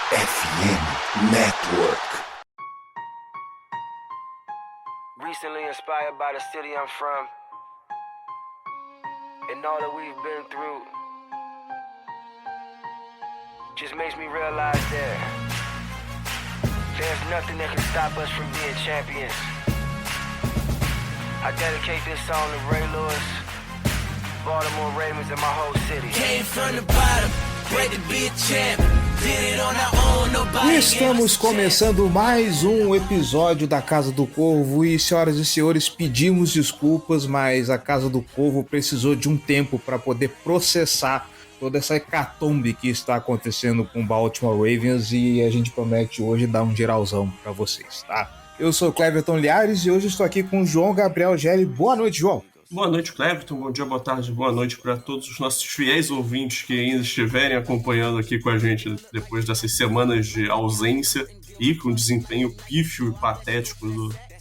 FM Network. Recently inspired by the city I'm from and all that we've been through just makes me realize that there's nothing that can stop us from being champions. I dedicate this song to Ray Lewis, Baltimore Ravens, and my whole city. Came from the bottom, great to be a champ. E estamos começando mais um episódio da Casa do Corvo e, senhoras e senhores, pedimos desculpas, mas a Casa do Corvo precisou de um tempo para poder processar toda essa hecatombe que está acontecendo com o Baltimore Ravens e a gente promete hoje dar um geralzão para vocês, tá? Eu sou o Cleverton Liares e hoje estou aqui com o João Gabriel Gelli. Boa noite, João. Boa noite, Cleverton. Bom dia, boa tarde, boa noite para todos os nossos fiéis ouvintes que ainda estiverem acompanhando aqui com a gente depois dessas semanas de ausência e com desempenho pífio e patético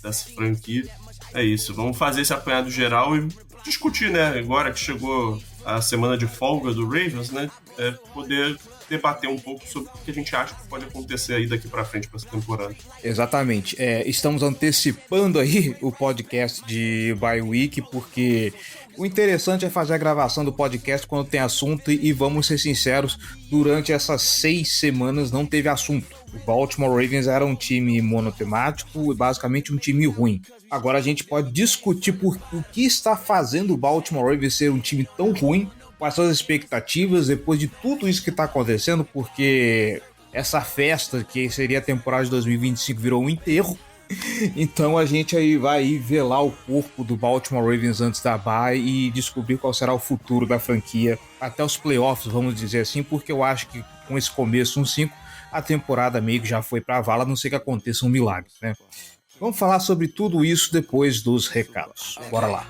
dessa franquia. É isso, vamos fazer esse apanhado geral e discutir, né, agora que chegou a semana de folga do Ravens, né, poder debater um pouco sobre o que a gente acha que pode acontecer aí daqui pra frente pra essa temporada. Exatamente. Estamos antecipando aí o podcast de Bye Week, porque o interessante é fazer a gravação do podcast quando tem assunto e vamos ser sinceros, durante essas 6 semanas não teve assunto. O Baltimore Ravens era um time monotemático e basicamente um time ruim. Agora a gente pode discutir por o que está fazendo o Baltimore Ravens ser um time tão ruim, quais são as expectativas depois de tudo isso que está acontecendo, porque essa festa que seria a temporada de 2025 virou um enterro. Então a gente aí vai velar o corpo do Baltimore Ravens antes da bye e descobrir qual será o futuro da franquia até os playoffs, vamos dizer assim, porque eu acho que com esse começo 1-5 a temporada meio que já foi pra vala, a não ser que aconteça um milagre, né? Vamos falar sobre tudo isso depois dos recados. Bora lá.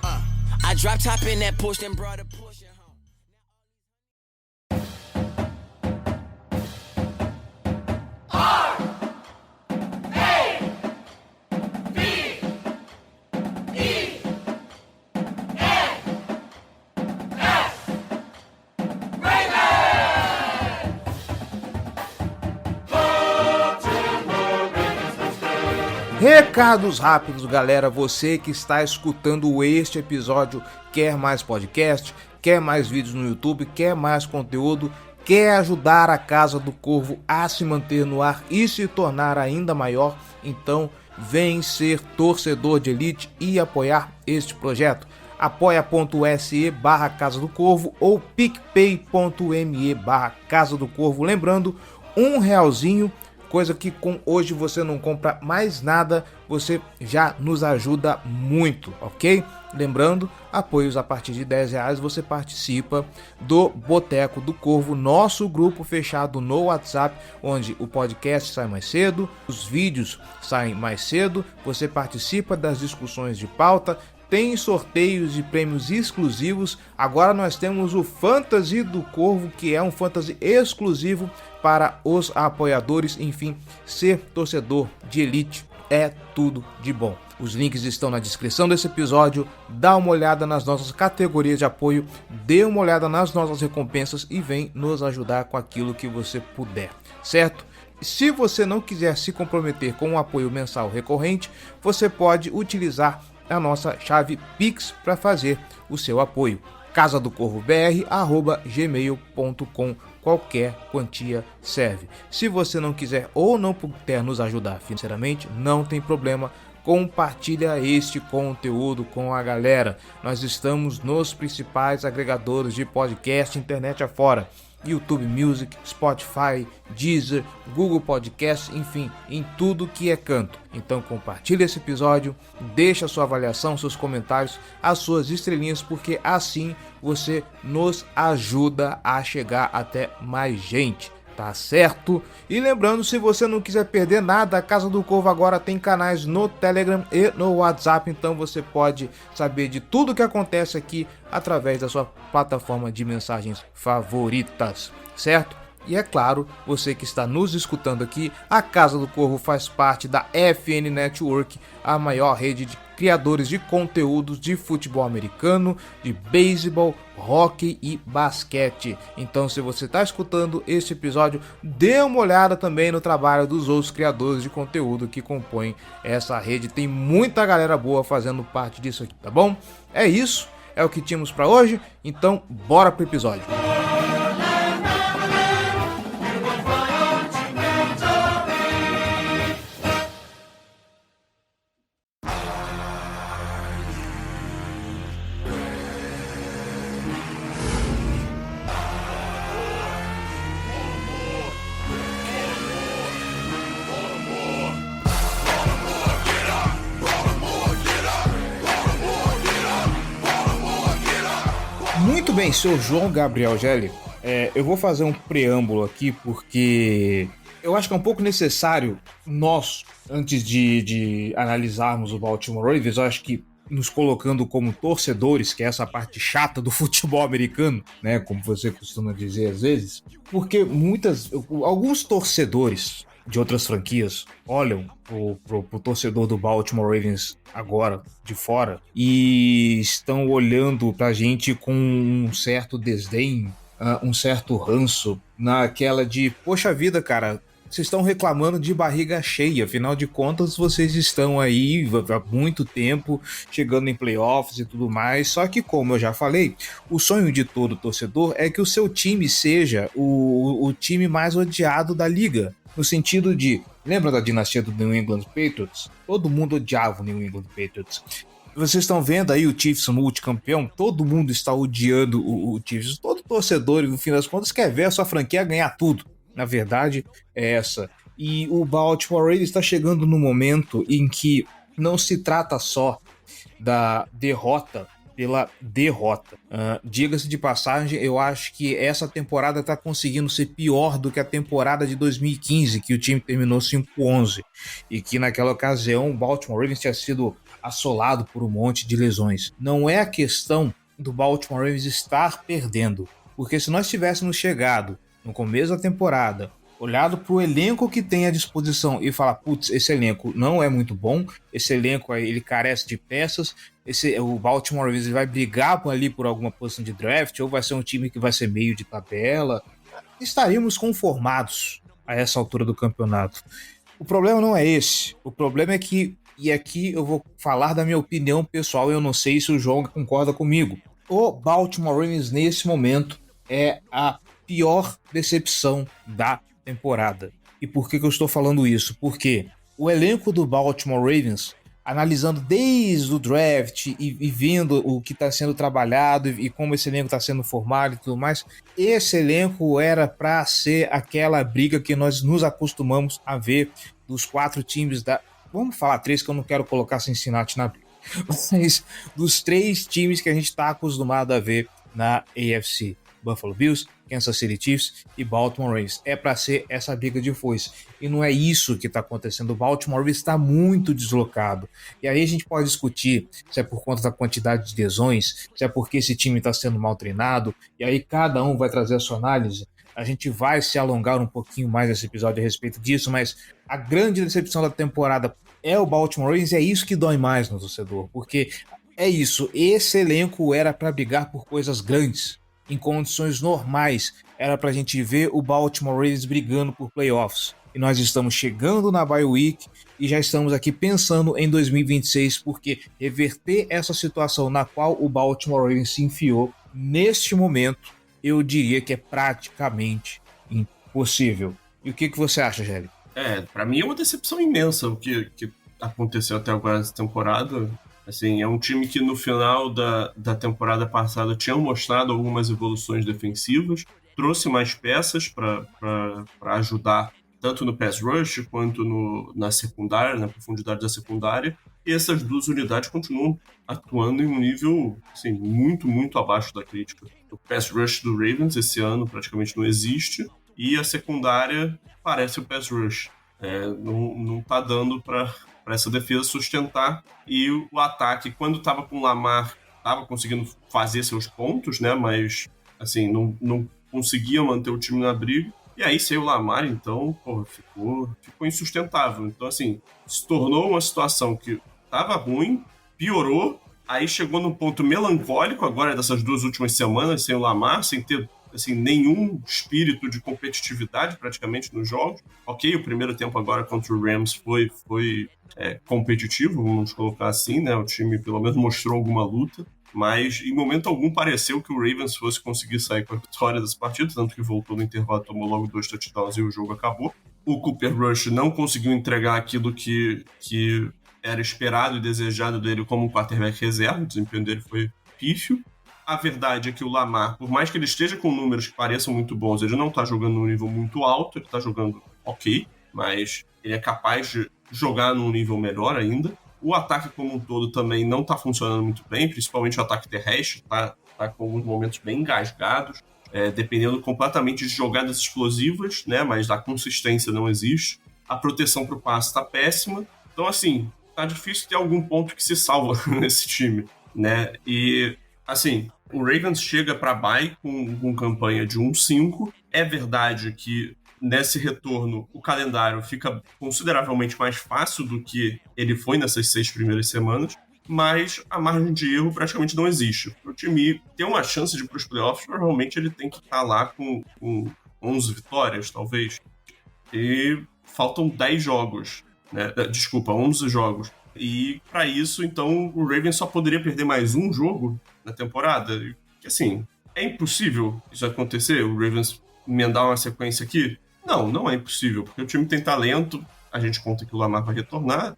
Recados rápidos, galera. Você que está escutando este episódio quer mais podcast, quer mais vídeos no YouTube, quer mais conteúdo, quer ajudar a Casa do Corvo a se manter no ar e se tornar ainda maior, então vem ser torcedor de elite e apoiar este projeto. apoia.se/Casa do Corvo ou picpay.me/Casa do Corvo. Lembrando, R$1, coisa que com hoje você não compra mais nada, você já nos ajuda muito, ok? Lembrando, apoios a partir de R$10 você participa do Boteco do Corvo, nosso grupo fechado no WhatsApp, onde o podcast sai mais cedo, os vídeos saem mais cedo, você participa das discussões de pauta, tem sorteios de prêmios exclusivos. Agora nós temos o Fantasy do Corvo, que é um fantasy exclusivo para os apoiadores. Enfim, ser torcedor de elite é tudo de bom. Os links estão na descrição desse episódio. Dá uma olhada nas nossas categorias de apoio, dê uma olhada nas nossas recompensas e vem nos ajudar com aquilo que você puder, certo? Se você não quiser se comprometer com um apoio mensal recorrente, você pode utilizar a nossa chave Pix para fazer o seu apoio. casadocorvobr@gmail.com. Qualquer quantia serve. Se você não quiser ou não puder nos ajudar financeiramente, não tem problema. Compartilha este conteúdo com a galera. Nós estamos nos principais agregadores de podcast internet afora. YouTube Music, Spotify, Deezer, Google Podcast, enfim, em tudo que é canto. Então compartilhe esse episódio, deixa a sua avaliação, seus comentários, as suas estrelinhas, porque assim você nos ajuda a chegar até mais gente. Tá certo? E lembrando, se você não quiser perder nada, a Casa do Corvo agora tem canais no Telegram e no WhatsApp, então você pode saber de tudo que acontece aqui através da sua plataforma de mensagens favoritas, certo? E é claro, você que está nos escutando aqui, a Casa do Corvo faz parte da FN Network, a maior rede de criadores de conteúdos de futebol americano, de beisebol, hóquei e basquete. Então, se você está escutando este episódio, dê uma olhada também no trabalho dos outros criadores de conteúdo que compõem essa rede. Tem muita galera boa fazendo parte disso aqui, tá bom? É isso, é o que tínhamos para hoje, então bora pro episódio. Muito bem, senhor João Gabriel Gelli, eu vou fazer um preâmbulo aqui porque eu acho que é um pouco necessário nós, antes de analisarmos o Baltimore Ravens, eu acho que nos colocando como torcedores, que é essa parte chata do futebol americano, né, como você costuma dizer às vezes, porque alguns torcedores de outras franquias olham pro torcedor do Baltimore Ravens agora, de fora, e estão olhando pra gente com um certo desdém, um certo ranço, naquela de, poxa vida, cara, vocês estão reclamando de barriga cheia, afinal de contas vocês estão aí há muito tempo chegando em playoffs e tudo mais, só que como eu já falei, o sonho de todo torcedor é que o seu time seja o time mais odiado da liga, no sentido de, lembra da dinastia do New England Patriots? Todo mundo odiava o New England Patriots. Vocês estão vendo aí o Chiefs multicampeão? Todo mundo está odiando o Chiefs. Todo torcedor, no fim das contas, quer ver a sua franquia ganhar tudo. Na verdade, é essa. E o Baltimore Ravens está chegando no momento em que não se trata só da derrota pela derrota. Diga-se de passagem, eu acho que essa temporada está conseguindo ser pior do que a temporada de 2015, que o time terminou 5-11, e que naquela ocasião o Baltimore Ravens tinha sido assolado por um monte de lesões. Não é a questão do Baltimore Ravens estar perdendo, porque se nós tivéssemos chegado no começo da temporada, olhado para o elenco que tem à disposição e falar, putz, esse elenco não é muito bom, esse elenco ele carece de peças, o Baltimore Ravens vai brigar ali por alguma posição de draft, ou vai ser um time que vai ser meio de tabela, estaríamos conformados a essa altura do campeonato. O problema não é esse, o problema é que, e aqui eu vou falar da minha opinião pessoal, eu não sei se o João concorda comigo, o Baltimore Ravens nesse momento é a pior decepção da temporada. E por que eu estou falando isso? Porque o elenco do Baltimore Ravens, analisando desde o draft e vendo o que está sendo trabalhado e como esse elenco está sendo formado e tudo mais, esse elenco era para ser aquela briga que nós nos acostumamos a ver dos 4 times da... Vamos falar 3, que eu não quero colocar Cincinnati na briga. Mas dos 3 times que a gente está acostumado a ver na AFC. Buffalo Bills, Kansas City Chiefs e Baltimore Ravens. É para ser essa briga de foice. E não é isso que está acontecendo. O Baltimore Ravens está muito deslocado. E aí a gente pode discutir se é por conta da quantidade de lesões, se é porque esse time está sendo mal treinado. E aí cada um vai trazer a sua análise. A gente vai se alongar um pouquinho mais nesse episódio a respeito disso, mas a grande decepção da temporada é o Baltimore Ravens, e é isso que dói mais no torcedor. Porque é isso, esse elenco era para brigar por coisas grandes. Em condições normais, era pra gente ver o Baltimore Ravens brigando por playoffs. E nós estamos chegando na bye week e já estamos aqui pensando em 2026, porque reverter essa situação na qual o Baltimore Ravens se enfiou, neste momento, eu diria que é praticamente impossível. E o que você acha, Gelli? Pra mim é uma decepção imensa o que aconteceu até agora nessa temporada. Assim, é um time que no final da temporada passada tinha mostrado algumas evoluções defensivas, trouxe mais peças para ajudar tanto no pass rush quanto na secundária, na profundidade da secundária, e essas 2 unidades continuam atuando em um nível assim, muito, muito abaixo da crítica. O pass rush do Ravens esse ano praticamente não existe, e a secundária parece o pass rush. Não tá dando para essa defesa sustentar, e o ataque, quando estava com o Lamar, estava conseguindo fazer seus pontos, né? Mas assim, não conseguia manter o time na briga. E aí, sem o Lamar, então, pô, ficou insustentável. Então, assim, se tornou uma situação que estava ruim, piorou, aí chegou num ponto melancólico agora dessas 2 últimas semanas, sem o Lamar, sem ter assim, nenhum espírito de competitividade praticamente nos jogos. Ok, o primeiro tempo agora contra o Rams foi competitivo, vamos colocar assim, né? O time pelo menos mostrou alguma luta, mas em momento algum pareceu que o Ravens fosse conseguir sair com a vitória dessa partida, tanto que voltou no intervalo, tomou logo 2 touchdowns e o jogo acabou. O Cooper Rush não conseguiu entregar aquilo que era esperado e desejado dele como um quarterback reserva, o desempenho dele foi pífio. A verdade é que o Lamar, por mais que ele esteja com números que pareçam muito bons, ele não está jogando num nível muito alto, ele está jogando ok, mas ele é capaz de jogar num nível melhor ainda. O ataque como um todo também não está funcionando muito bem, principalmente o ataque terrestre, está com alguns momentos bem engasgados, dependendo completamente de jogadas explosivas, né, mas a consistência não existe. A proteção para o passe está péssima. Então, assim, tá difícil ter algum ponto que se salva nesse time, né? E, assim, o Ravens chega para bye com campanha de 1-5. É verdade que nesse retorno o calendário fica consideravelmente mais fácil do que ele foi nessas 6 primeiras semanas, mas a margem de erro praticamente não existe. Para o time ter uma chance de ir para os playoffs, provavelmente ele tem que estar lá com 11 vitórias, talvez. E faltam 10 jogos, né? Desculpa, 11 jogos. E para isso, então, o Ravens só poderia perder mais um jogo na temporada. Que, assim, é impossível isso acontecer, o Ravens emendar uma sequência aqui? Não é impossível, porque o time tem talento, a gente conta que o Lamar vai retornar,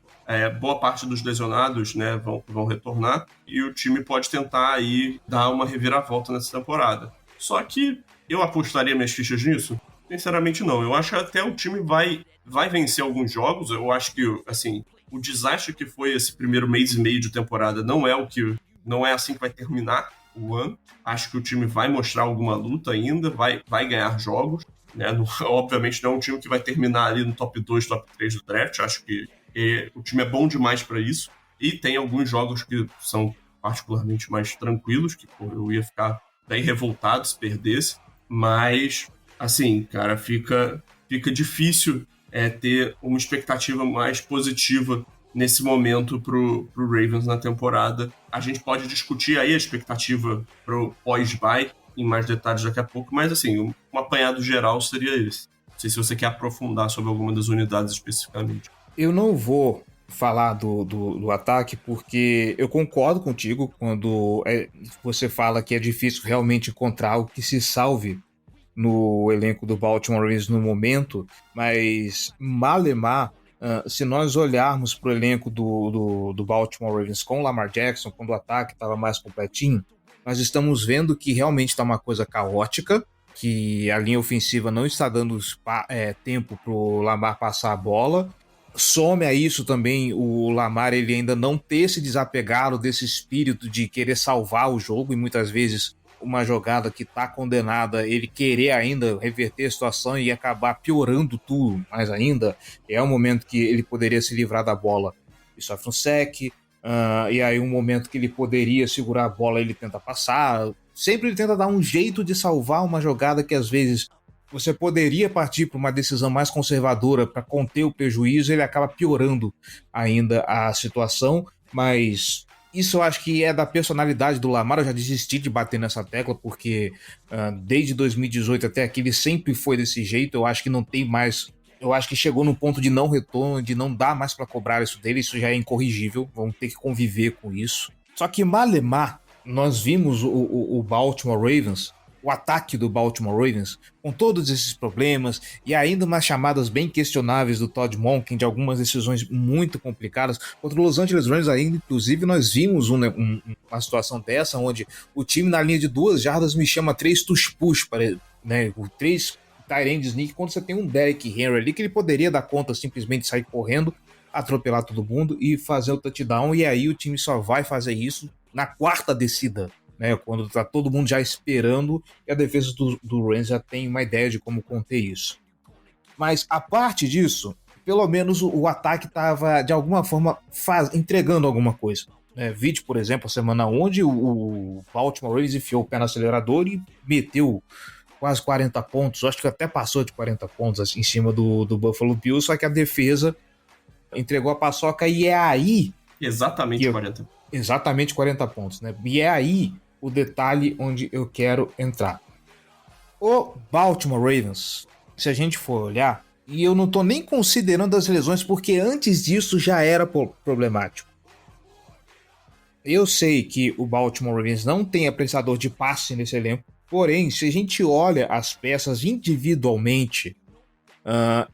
boa parte dos lesionados, né, vão retornar, e o time pode tentar aí dar uma reviravolta nessa temporada. Só que eu apostaria minhas fichas nisso? Sinceramente não. Eu acho que até o time vai vencer alguns jogos. Eu acho que, assim, o desastre que foi esse primeiro mês e meio de temporada não é assim que vai terminar o ano. Acho que o time vai mostrar alguma luta ainda, vai ganhar jogos, né? Não, obviamente não é um time que vai terminar ali no top 2, top 3 do draft. Acho que o time é bom demais para isso. E tem alguns jogos que são particularmente mais tranquilos, que eu ia ficar bem revoltado se perdesse. Mas, assim, cara, fica difícil ter uma expectativa mais positiva nesse momento pro Ravens na temporada. A gente pode discutir aí a expectativa pro pós-bye em mais detalhes daqui a pouco, mas assim, um apanhado geral seria esse. Não sei se você quer aprofundar sobre alguma das unidades especificamente. Eu não vou falar do ataque, porque eu concordo contigo quando você fala que é difícil realmente encontrar algo que se salve no elenco do Baltimore Ravens no momento, mas malemar, se nós olharmos para o elenco do Baltimore Ravens com o Lamar Jackson, quando o ataque estava mais completinho, nós estamos vendo que realmente está uma coisa caótica, que a linha ofensiva não está dando tempo para o Lamar passar a bola. Some a isso também o Lamar, ele ainda não ter se desapegado desse espírito de querer salvar o jogo, e muitas vezes uma jogada que está condenada, ele querer ainda reverter a situação e acabar piorando tudo mais ainda. É um momento que ele poderia se livrar da bola e sofre um sec, e aí um momento que ele poderia segurar a bola, ele tenta passar. Sempre ele tenta dar um jeito de salvar uma jogada que às vezes você poderia partir para uma decisão mais conservadora para conter o prejuízo, ele acaba piorando ainda a situação. Mas isso eu acho que é da personalidade do Lamar. Eu já desisti de bater nessa tecla, porque desde 2018 até aqui ele sempre foi desse jeito. Eu acho que não tem mais. Eu acho que chegou num ponto de não retorno, de não dar mais para cobrar isso dele. Isso já é incorrigível, vamos ter que conviver com isso. Só que malemar, nós vimos o Baltimore Ravens, o ataque do Baltimore Ravens, com todos esses problemas e ainda umas chamadas bem questionáveis do Todd Monken, de algumas decisões muito complicadas. Contra o Los Angeles Rams ainda, inclusive, nós vimos uma situação dessa, onde o time na linha de 2 jardas me chama 3 tush-push, né, 3 tight-end sneak, quando você tem um Derrick Henry ali, que ele poderia dar conta, simplesmente sair correndo, atropelar todo mundo e fazer o touchdown, e aí o time só vai fazer isso na 4ª descida, né, quando tá todo mundo já esperando, e a defesa do Rams já tem uma ideia de como conter isso. Mas a parte disso, pelo menos o ataque estava de alguma forma entregando alguma coisa. Vide, por exemplo, a semana onde o Baltimore Ravens enfiou o pé no acelerador e meteu quase 40 pontos, acho que até passou de 40 pontos assim, em cima do Buffalo Bills, só que a defesa entregou a paçoca e é aí... Exatamente 40. Exatamente 40 pontos, né? E é aí o detalhe onde eu quero entrar. O Baltimore Ravens, se a gente for olhar, e eu não tô nem considerando as lesões, porque antes disso já era problemático. Eu sei que o Baltimore Ravens não tem apreciador de passe nesse elenco, porém, se a gente olha as peças individualmente,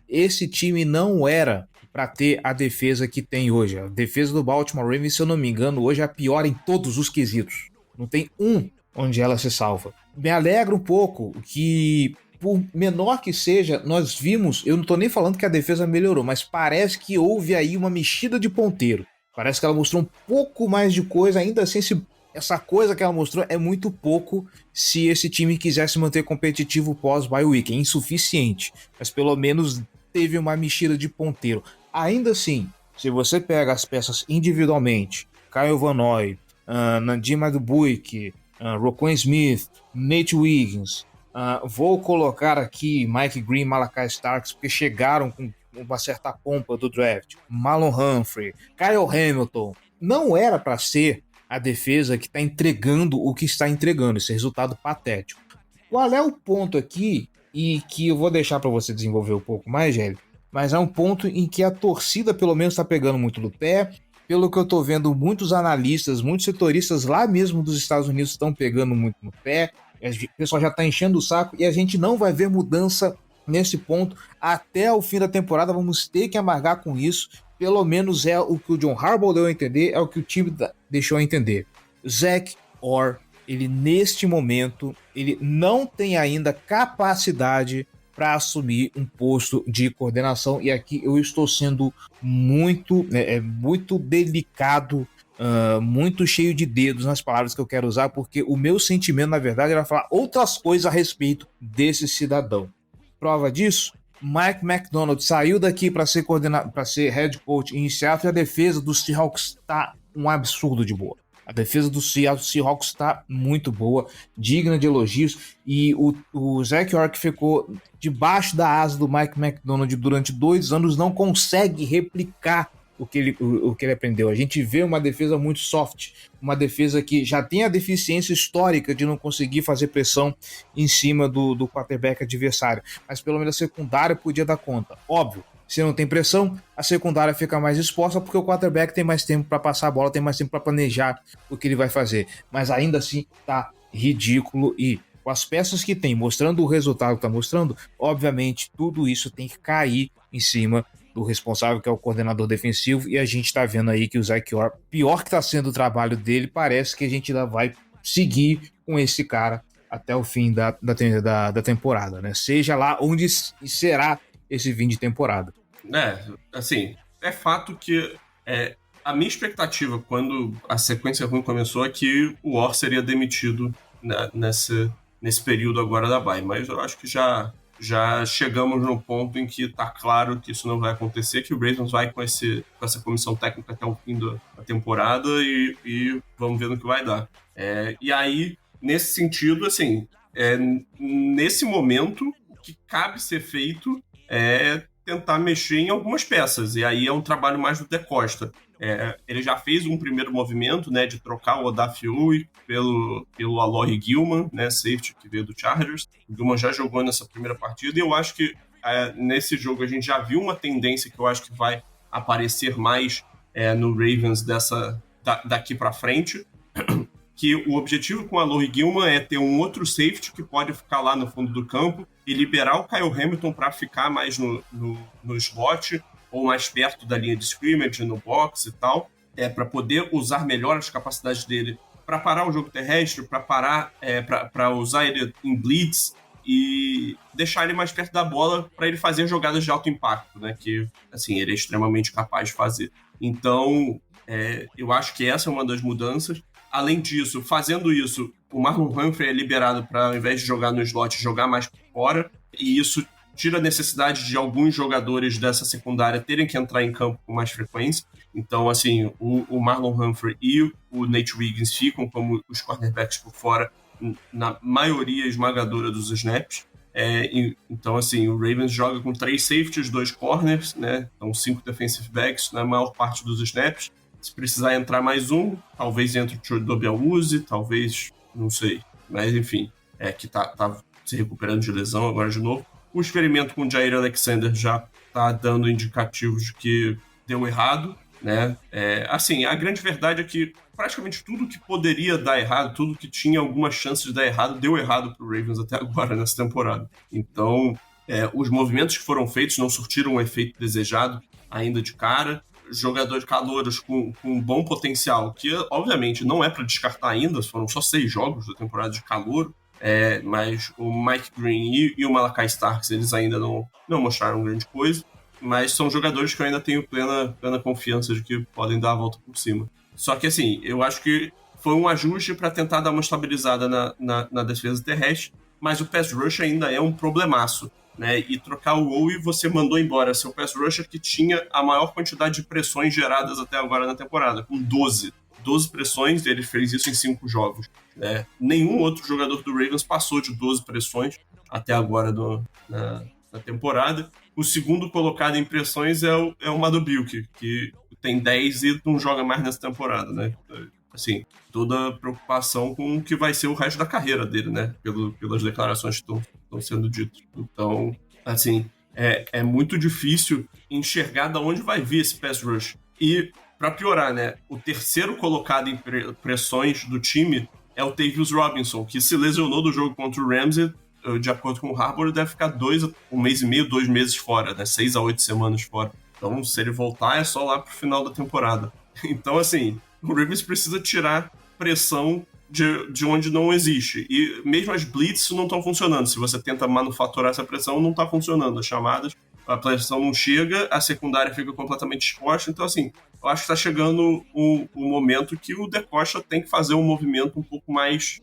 esse time não era para ter a defesa que tem hoje. A defesa do Baltimore Ravens, se eu não me engano, hoje é a pior em todos os quesitos. Não tem um onde ela se salva. Me alegra um pouco que, por menor que seja, nós vimos, eu não tô nem falando que a defesa melhorou, mas parece que houve aí uma mexida de ponteiro. Parece que ela mostrou um pouco mais de coisa, ainda assim essa coisa que ela mostrou é muito pouco se esse time quiser se manter competitivo pós-bye week. É insuficiente, mas pelo menos teve uma mexida de ponteiro. Ainda assim, se você pega as peças individualmente, Kyle Van Noy, Nadim Madubuike, Roquan Smith, Nate Wiggins, vou colocar aqui Mike Green, Malachi Starks, porque chegaram com uma certa pompa do draft, Marlon Humphrey, Kyle Hamilton, não era para ser a defesa que está entregando o que está entregando, esse resultado patético. Qual é o ponto aqui, e que eu vou deixar para você desenvolver um pouco mais, Gélio, mas é um ponto em que a torcida pelo menos está pegando muito no pé. Pelo que eu estou vendo, muitos analistas, muitos setoristas lá mesmo dos Estados Unidos estão pegando muito no pé, o pessoal já está enchendo o saco e a gente não vai ver mudança nesse ponto até o fim da temporada. Vamos ter que amargar com isso, pelo menos é o que o John Harbaugh deu a entender, é o que o time deixou a entender. Zach Orr, ele neste momento, ele não tem ainda capacidade para assumir um posto de coordenação, e aqui eu estou sendo muito delicado, muito cheio de dedos nas palavras que eu quero usar, porque o meu sentimento, na verdade, era falar outras coisas a respeito desse cidadão. Prova disso, Mike Macdonald saiu daqui para ser head coach em Seattle, e a defesa dos Seahawks está um absurdo de boa. A defesa do Seattle Seahawks está muito boa, digna de elogios, e o Zach Orr, que ficou debaixo da asa do Mike Macdonald durante 2 anos, não consegue replicar o que ele aprendeu. A gente vê uma defesa muito soft, uma defesa que já tem a deficiência histórica de não conseguir fazer pressão em cima do quarterback adversário, mas pelo menos a secundária podia dar conta. Óbvio, se não tem pressão, a secundária fica mais exposta porque o quarterback tem mais tempo para passar a bola, tem mais tempo para planejar o que ele vai fazer. Mas ainda assim tá ridículo, e com as peças que tem, mostrando o resultado que tá mostrando, obviamente tudo isso tem que cair em cima do responsável, que é o coordenador defensivo, e a gente tá vendo aí que o Zach Orr, pior que tá sendo o trabalho dele, parece que a gente ainda vai seguir com esse cara até o fim da temporada, né? Seja lá onde será esse fim de temporada. Assim, é fato que a minha expectativa quando a sequência ruim começou é que o Orr seria demitido nesse período agora da bye, mas eu acho que já chegamos no ponto em que tá claro que isso não vai acontecer, que o Ravens vai com essa comissão técnica até o fim da temporada e vamos ver no que vai dar. E aí, nesse sentido, assim, nesse momento, o que cabe ser feito é tentar mexer em algumas peças, e aí é um trabalho mais do De Costa. Ele já fez um primeiro movimento, né, de trocar o Odafe pelo Alohi Gilman, né, safety que veio do Chargers. O Gilman já jogou nessa primeira partida, e eu acho que nesse jogo a gente já viu uma tendência que eu acho que vai aparecer mais no Ravens daqui para frente, que o objetivo com o Alohi Gilman é ter um outro safety que pode ficar lá no fundo do campo e liberar o Kyle Hamilton para ficar mais no slot ou mais perto da linha de scrimmage, no box e tal, para poder usar melhor as capacidades dele para parar o jogo terrestre, para usar ele em blitz e deixar ele mais perto da bola para ele fazer jogadas de alto impacto, né, que assim, ele é extremamente capaz de fazer. Então, eu acho que essa é uma das mudanças. Além disso, fazendo isso, o Marlon Humphrey é liberado para, ao invés de jogar no slot, jogar mais por fora, e isso tira a necessidade de alguns jogadores dessa secundária terem que entrar em campo com mais frequência. Então, assim, o Marlon Humphrey e o Nate Wiggins ficam como os cornerbacks por fora na maioria esmagadora dos snaps. Então, assim, o Ravens joga com 3 safeties, 2 corners, né? Então, 5 defensive backs na maior parte dos snaps. Se precisar entrar mais um, talvez entre o Chidobe Awuzie, talvez, não sei. Mas, enfim, que tá se recuperando de lesão agora de novo. O experimento com o Jair Alexander já tá dando indicativos de que deu errado, né? Assim, a grande verdade é que praticamente tudo que poderia dar errado, tudo que tinha alguma chance de dar errado, deu errado pro Ravens até agora nessa temporada. Então, os movimentos que foram feitos não surtiram o efeito desejado ainda de cara. Jogadores calouros com um bom potencial, que obviamente não é para descartar ainda, foram só 6 jogos da temporada de calouro, mas o Mike Green e o Malachi Starks, eles ainda não mostraram grande coisa, mas são jogadores que eu ainda tenho plena confiança de que podem dar a volta por cima. Só que assim, eu acho que foi um ajuste para tentar dar uma estabilizada na defesa terrestre, mas o pass rush ainda é um problemaço. Né, e trocar o Owe, você mandou embora seu pass rusher que tinha a maior quantidade de pressões geradas até agora na temporada, com 12 pressões, ele fez isso em 5 jogos. Né? Nenhum outro jogador do Ravens passou de 12 pressões até agora na temporada. O segundo colocado em pressões é o Madubuike, que tem 10 e não joga mais nessa temporada. Né? Assim, toda a preocupação com o que vai ser o resto da carreira dele, né? Pelas declarações que estão sendo ditas. Então, assim, é muito difícil enxergar de onde vai vir esse pass rush. E, para piorar, né? O terceiro colocado em pressões do time é o Tavius Robinson, que se lesionou do jogo contra o Rams, de acordo com o Harbaugh, deve ficar 1 mês e meio, 2 meses fora, né? 6 a 8 semanas fora. Então, se ele voltar, é só lá pro final da temporada. Então, assim, o Ravens precisa tirar pressão de onde não existe. E mesmo as blitz não estão funcionando. Se você tenta manufaturar essa pressão, não está funcionando. As chamadas, a pressão não chega, a secundária fica completamente exposta. Então, assim, eu acho que está chegando o momento que o DeCosta tem que fazer um movimento um pouco mais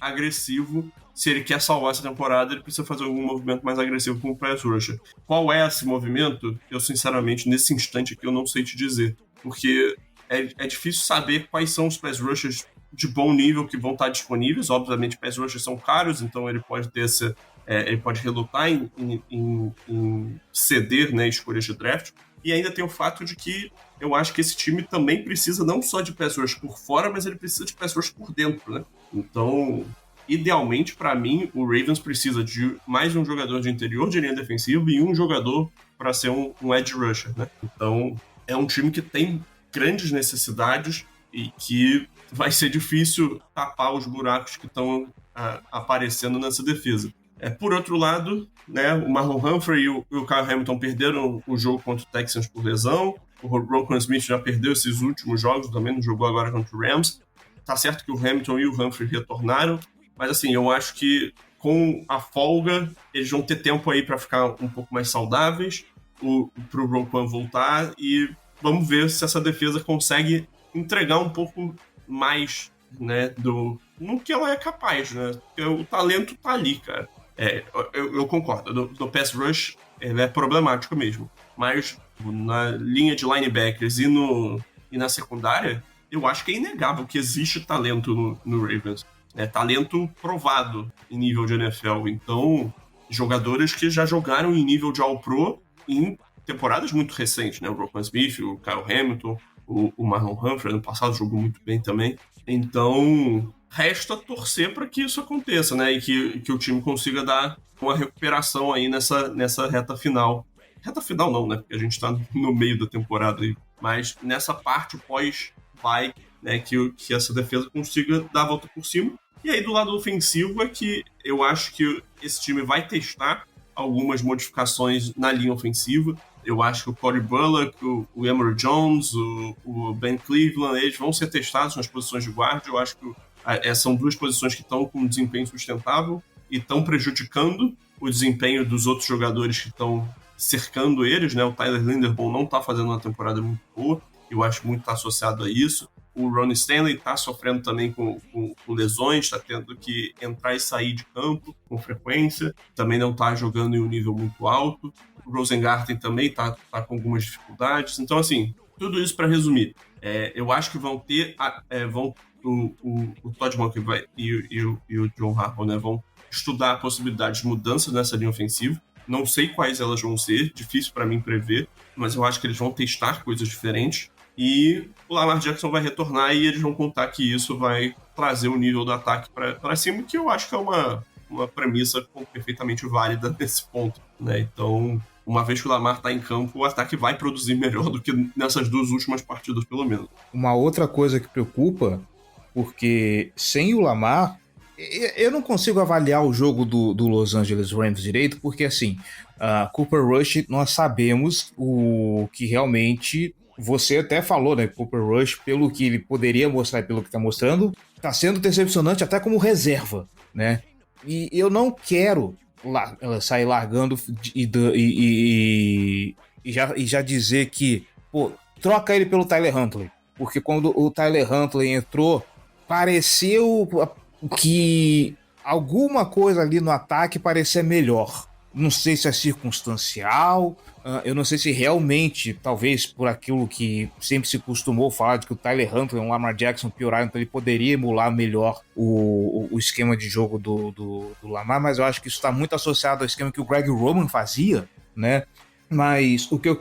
agressivo. Se ele quer salvar essa temporada, ele precisa fazer algum movimento mais agressivo com o pass rusher. Qual é esse movimento? Eu, sinceramente, nesse instante aqui, eu não sei te dizer. Porque é difícil saber quais são os pass rushers de bom nível que vão estar disponíveis. Obviamente, pass rushers são caros, então ele pode ter ele pode relutar em ceder, né, escolhas de draft. E ainda tem o fato de que eu acho que esse time também precisa não só de pass rush por fora, mas ele precisa de pass rush por dentro, né? Então, idealmente, para mim, o Ravens precisa de mais um jogador de interior de linha defensiva e um jogador para ser um edge rusher, né? Então, é um time que tem grandes necessidades e que vai ser difícil tapar os buracos que estão aparecendo nessa defesa. Por outro lado, né, o Marlon Humphrey e o Kyle Hamilton perderam o jogo contra o Texans por lesão. O Roquan Smith já perdeu esses últimos jogos, também não jogou agora contra o Rams. Tá certo que o Hamilton e o Humphrey retornaram, mas assim, eu acho que com a folga eles vão ter tempo aí para ficar um pouco mais saudáveis, pro Roquan voltar, e vamos ver se essa defesa consegue entregar um pouco mais, né, no que ela é capaz, né? Porque o talento tá ali, cara. Eu concordo. Do pass rush, ele é problemático mesmo. Mas na linha de linebackers e na secundária, eu acho que é inegável que existe talento no Ravens. Talento provado em nível de NFL. Então, jogadores que já jogaram em nível de All-Pro em temporadas muito recentes, né? O Roquan Smith, o Kyle Hamilton, o Marlon Humphrey, no passado jogou muito bem também. Então, resta torcer para que isso aconteça, né? E que o time consiga dar uma recuperação aí nessa reta final. Reta final não, né? Porque a gente está no meio da temporada aí. Mas nessa parte pós-bye, né? Que essa defesa consiga dar a volta por cima. E aí, do lado ofensivo, é que eu acho que esse time vai testar algumas modificações na linha ofensiva. Eu acho que o Cody Bullock, o Emory Jones, o Ben Cleveland, eles vão ser testados nas posições de guarda. Eu acho que são 2 posições que estão com um desempenho sustentável e estão prejudicando o desempenho dos outros jogadores que estão cercando eles, né? O Tyler Linderbaum não está fazendo uma temporada muito boa, eu acho que muito está associado a isso. O Ronnie Stanley está sofrendo também com lesões, está tendo que entrar e sair de campo com frequência, também não está jogando em um nível muito alto. O Rosengarten também está com algumas dificuldades. Então, assim, tudo isso para resumir. Eu acho que vão o Todd Monken e o John Harbaugh, né, vão estudar a possibilidade de mudança nessa linha ofensiva. Não sei quais elas vão ser, difícil para mim prever, mas eu acho que eles vão testar coisas diferentes. E o Lamar Jackson vai retornar e eles vão contar que isso vai trazer o nível do ataque para cima, que eu acho que é uma premissa perfeitamente válida nesse ponto, né? Então, uma vez que o Lamar está em campo, o ataque vai produzir melhor do que nessas 2 últimas partidas, pelo menos. Uma outra coisa que preocupa, porque sem o Lamar, eu não consigo avaliar o jogo do Los Angeles Rams direito, porque assim, Cooper Rush, nós sabemos o que realmente, você até falou, né, Cooper Rush, pelo que ele poderia mostrar e pelo que está mostrando, está sendo decepcionante até como reserva, né? E eu não quero sair largando e já dizer que, pô, troca ele pelo Tyler Huntley, porque quando o Tyler Huntley entrou, pareceu que alguma coisa ali no ataque parecia melhor. Não sei se é circunstancial, eu não sei se realmente, talvez por aquilo que sempre se costumou falar de que o Tyler Huntley e o Lamar Jackson pioraram, então ele poderia emular melhor o esquema de jogo do Lamar, mas eu acho que isso está muito associado ao esquema que o Greg Roman fazia, né? Mas o que eu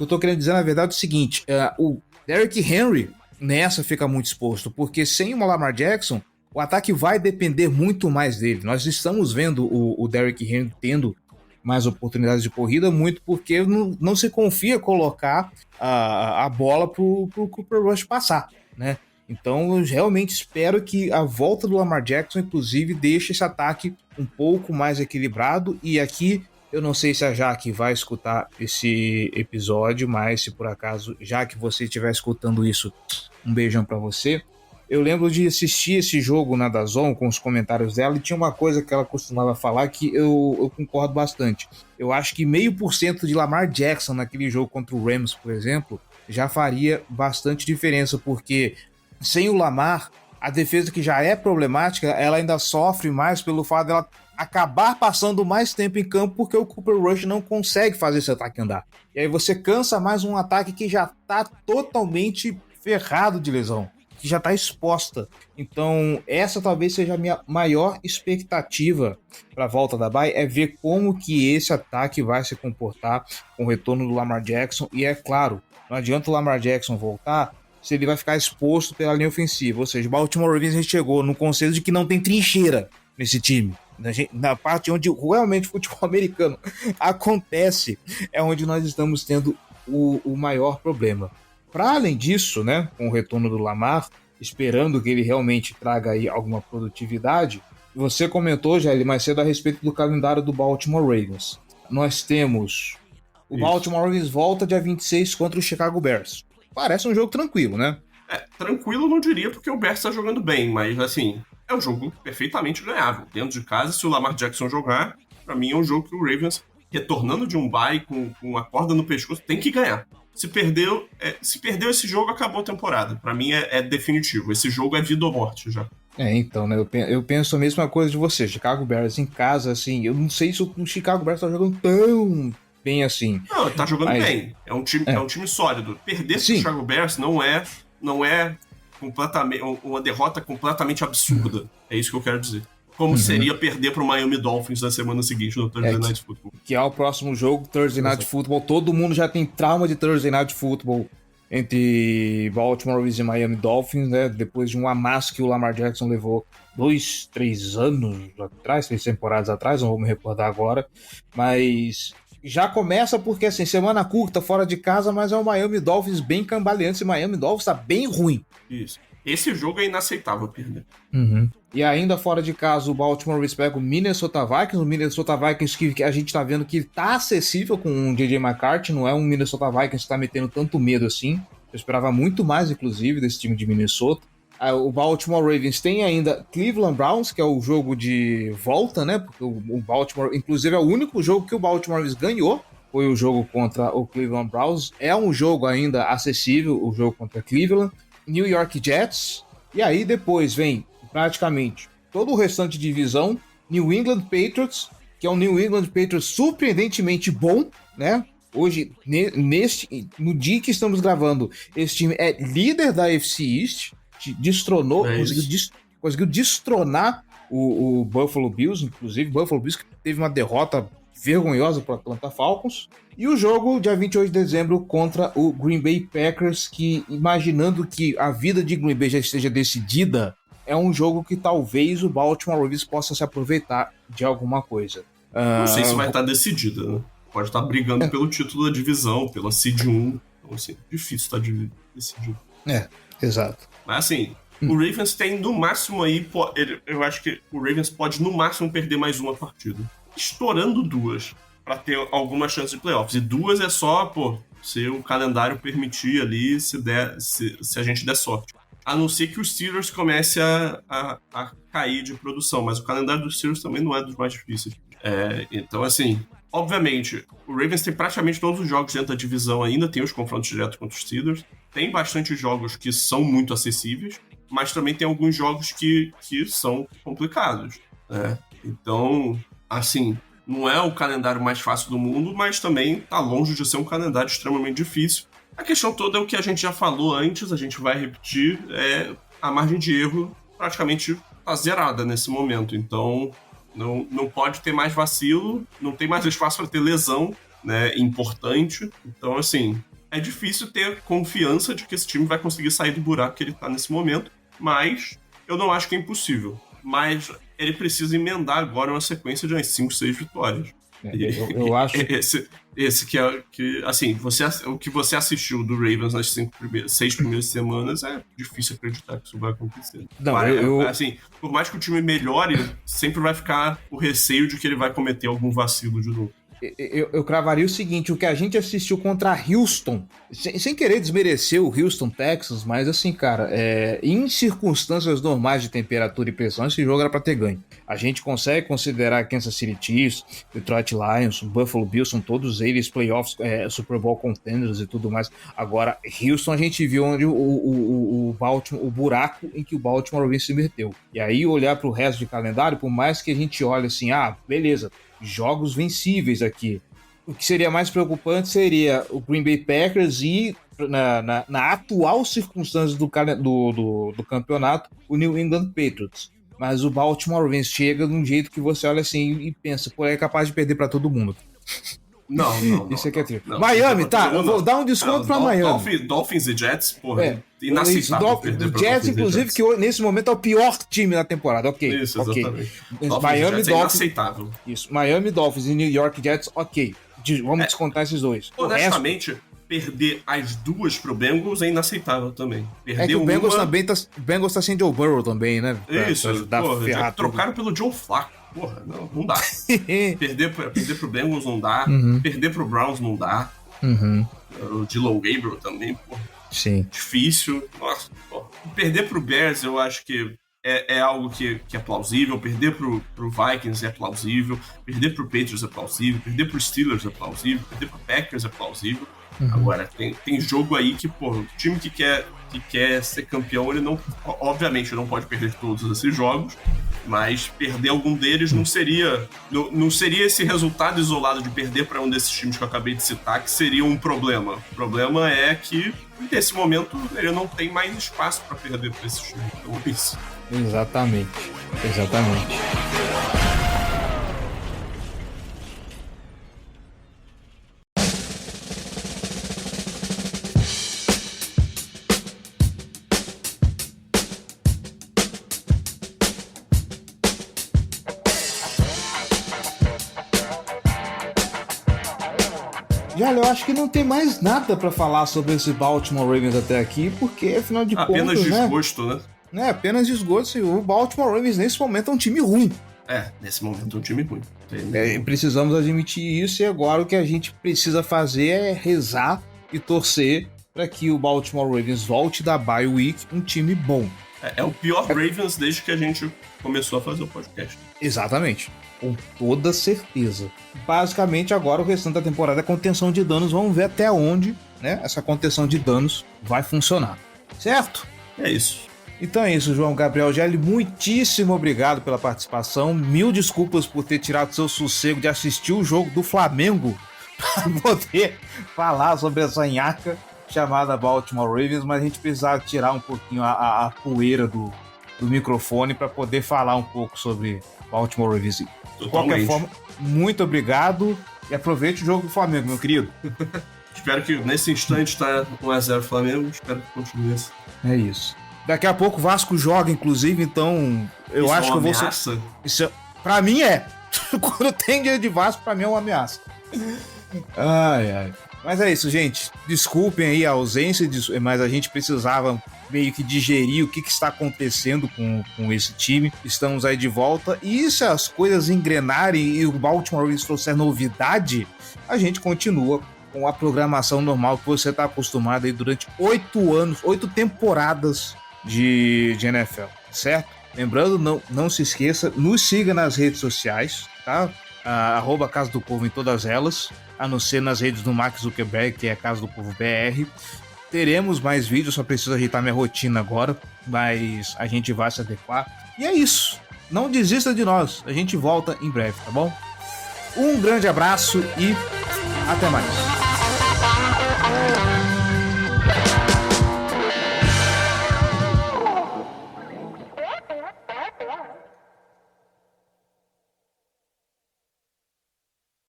tô querendo dizer na verdade é o seguinte, o Derrick Henry nessa fica muito exposto, porque sem o Lamar Jackson, o ataque vai depender muito mais dele. Nós estamos vendo o Derrick Henry tendo mais oportunidades de corrida, muito porque não se confia colocar a bola pro Cooper Rush passar, né? Então eu realmente espero que a volta do Lamar Jackson, inclusive, deixe esse ataque um pouco mais equilibrado. E aqui, eu não sei se a Jaque vai escutar esse episódio, mas se por acaso, já que você estiver escutando isso, um beijão pra você. Eu lembro de assistir esse jogo na DAZN com os comentários dela e tinha uma coisa que ela costumava falar que eu concordo bastante. Eu acho que 0,5% de Lamar Jackson naquele jogo contra o Rams, por exemplo, já faria bastante diferença, porque sem o Lamar, a defesa que já é problemática, ela ainda sofre mais pelo fato dela acabar passando mais tempo em campo porque o Cooper Rush não consegue fazer esse ataque andar. E aí você cansa mais um ataque que já está totalmente ferrado de lesão, que já está exposta. Então essa talvez seja a minha maior expectativa para a volta da bye, é ver como que esse ataque vai se comportar com o retorno do Lamar Jackson. E é claro, não adianta o Lamar Jackson voltar se ele vai ficar exposto pela linha ofensiva. Ou seja, Baltimore Ravens a gente chegou no conceito de que não tem trincheira nesse time. Na parte onde realmente o futebol americano acontece, é onde nós estamos tendo o maior problema. Para além disso, né, com o retorno do Lamar, esperando que ele realmente traga aí alguma produtividade, você comentou, Jair, mais cedo a respeito do calendário do Baltimore Ravens. Nós temos o Baltimore Ravens volta dia 26 contra o Chicago Bears. Parece um jogo tranquilo, né? Tranquilo não diria, porque o Bears está jogando bem, mas assim, é um jogo perfeitamente ganhável. Dentro de casa, se o Lamar Jackson jogar, para mim é um jogo que o Ravens, retornando de um bye com a corda no pescoço, tem que ganhar. Se perdeu esse jogo, acabou a temporada. Pra mim é definitivo. Esse jogo é vida ou morte já. Então, né? Eu penso a mesma coisa de você. Chicago Bears em casa, assim, eu não sei se o Chicago Bears tá jogando tão bem assim. Não, tá jogando bem. É um time sólido. Perder pro Chicago Bears não é completamente uma derrota completamente absurda. É isso que eu quero dizer. Como seria perder pro Miami Dolphins na semana seguinte no Thursday Night Football. Que é o próximo jogo, Thursday Night Football. Todo mundo já tem trauma de Thursday Night Football entre Baltimore Ravens e Miami Dolphins, né? Depois de um amasso que o Lamar Jackson levou 3 anos atrás, 3 temporadas atrás, não vou me recordar agora. Mas já começa porque, assim, semana curta, fora de casa, mas é o Miami Dolphins bem cambaleante. E Miami Dolphins tá bem ruim. Isso. Esse jogo é inaceitável perder. E ainda fora de casa, o Baltimore Ravens pega o Minnesota Vikings. O Minnesota Vikings que a gente tá vendo que tá acessível com o J.J. McCarthy. Não é um Minnesota Vikings que tá metendo tanto medo assim. Eu esperava muito mais, inclusive, desse time de Minnesota. O Baltimore Ravens tem ainda Cleveland Browns, que é o jogo de volta, né? Porque o Baltimore, inclusive, é o único jogo que o Baltimore Ravens ganhou. Foi o jogo contra o Cleveland Browns. É um jogo ainda acessível, o jogo contra Cleveland. New York Jets, e aí depois vem praticamente todo o restante de divisão. New England Patriots, que é um New England Patriots surpreendentemente bom, né? Hoje, no dia que estamos gravando, esse time é líder da AFC East, destronou, conseguiu destronar o Buffalo Bills, inclusive o Buffalo Bills que teve uma derrota vergonhosa para o Atlanta Falcons. E o jogo, dia 28 de dezembro, contra o Green Bay Packers, que, imaginando que a vida de Green Bay já esteja decidida, é um jogo que talvez o Baltimore Ravens possa se aproveitar de alguma coisa. Não sei se vai estar decidida, né? Pode estar brigando pelo título da divisão, pela Seed 1. Então, assim, difícil estar decidido. Exato. Mas, assim, o Ravens tem no máximo aí... Eu acho que o Ravens pode no máximo perder mais uma partida. Estourando 2. Pra ter alguma chance de playoffs. E 2 é só, se o calendário permitir ali, se a gente der sorte. A não ser que os Steelers comecem a cair de produção. Mas o calendário dos Steelers também não é dos mais difíceis. Então, assim, obviamente, o Ravens tem praticamente todos os jogos dentro da divisão ainda. Tem os confrontos diretos contra os Steelers. Tem bastante jogos que são muito acessíveis. Mas também tem alguns jogos que são complicados. Então, assim... Não é o calendário mais fácil do mundo, mas também está longe de ser um calendário extremamente difícil. A questão toda é o que a gente já falou antes, a gente vai repetir, a margem de erro praticamente está zerada nesse momento. Então, não pode ter mais vacilo, não tem mais espaço para ter lesão, né, importante. Então, assim, é difícil ter confiança de que esse time vai conseguir sair do buraco que ele está nesse momento, mas eu não acho que é impossível. Mas ele precisa emendar agora uma sequência de umas 5, 6 vitórias. Eu acho... Esse que assim, o que você assistiu do Ravens nas 6 primeiras semanas é difícil acreditar que isso vai acontecer. Não, assim, por mais que o time melhore, sempre vai ficar o receio de que ele vai cometer algum vacilo de novo. Eu cravaria o seguinte, o que a gente assistiu contra Houston, sem querer desmerecer o Houston Texans, mas assim, cara, em circunstâncias normais de temperatura e pressão, esse jogo era pra ter ganho. A gente consegue considerar Kansas City Chiefs, Detroit Lions, Buffalo Bills, são todos eles playoffs, Super Bowl contenders e tudo mais. Agora, Houston a gente viu onde o Baltimore, o buraco em que o Baltimore Ravens se meteu. E aí olhar pro resto de calendário, por mais que a gente olhe assim, beleza, jogos vencíveis aqui. O que seria mais preocupante seria o Green Bay Packers e, na atual circunstância do campeonato, o New England Patriots. Mas o Baltimore Ravens chega de um jeito que você olha assim e pensa, é capaz de perder para todo mundo. Não. Isso aqui é triste. Miami, eu vou dar um desconto para Miami. Dolphins e Jets, inaceitável. Jets, inclusive, que nesse momento é o pior time da temporada. Ok. Isso, exatamente. Miami Dolphins, inaceitável. Isso. Miami Dolphins e New York Jets, ok. Vamos descontar esses dois. Honestamente, perder as duas pro Bengals é inaceitável também. Que o Bengals tá sem Joe Burrow também, né? Isso, já trocaram pelo Joe Flacco. Porra, não dá. perder pro Bengals não dá. Perder pro Browns não dá. O Dylan Gabriel também, porra. Sim. Difícil. Nossa, porra. Perder pro Bears eu acho que é algo que é plausível. Perder pro Vikings é plausível. Perder pro Patriots é plausível. Perder pro Steelers é plausível. Perder pro Packers é plausível. Agora, tem jogo aí que, o time que quer ser campeão, ele não, obviamente, não pode perder todos esses jogos, mas perder algum deles não seria esse resultado isolado de perder para um desses times que eu acabei de citar, que seria um problema. O problema é que, nesse momento, ele não tem mais espaço para perder para esses times. Então, é isso. Exatamente. Eu acho que não tem mais nada pra falar sobre esse Baltimore Ravens até aqui, porque afinal de contas, apenas desgosto, né? Apenas desgosto. O Baltimore Ravens nesse momento é um time ruim. Nesse momento é um time ruim. Precisamos admitir isso, e agora o que a gente precisa fazer é rezar e torcer para que o Baltimore Ravens volte da bye week um time bom. É o pior Ravens desde que a gente começou a fazer o podcast. Exatamente. Com toda certeza. Basicamente, agora o restante da temporada é contenção de danos. Vamos ver até onde, né, essa contenção de danos vai funcionar. Certo? É isso. Então é isso, João Gabriel Gelli. Muitíssimo obrigado pela participação. Mil desculpas por ter tirado seu sossego de assistir o jogo do Flamengo para poder falar sobre essa nhaca. chamada Baltimore Ravens, mas a gente precisava tirar um pouquinho a poeira do microfone para poder falar um pouco sobre Baltimore Ravens. De qualquer forma, muito obrigado e aproveite o jogo do Flamengo, meu querido. Espero que nesse instante tá 1-0 Flamengo, espero que continue assim. É isso. Daqui a pouco o Vasco joga, inclusive, então eu acho que eu vou ser... Isso, pra mim é. Quando tem dia de Vasco, pra mim é uma ameaça. Ai. Mas é isso, gente. Desculpem aí a ausência, mas a gente precisava meio que digerir o que está acontecendo com esse time. Estamos aí de volta. E se as coisas engrenarem e o Baltimore Ravens trouxer novidade, a gente continua com a programação normal que você está acostumado aí durante 8 temporadas de NFL, certo? Lembrando, não se esqueça, nos siga nas redes sociais, tá? @ Casa do Povo em todas elas, a não ser nas redes do Mark Zuckerberg, que é Casa do Povo BR. Teremos mais vídeos, só preciso ajeitar minha rotina agora, mas a gente vai se adequar. E é isso, não desista de nós, a gente volta em breve, tá bom? Um grande abraço e até mais.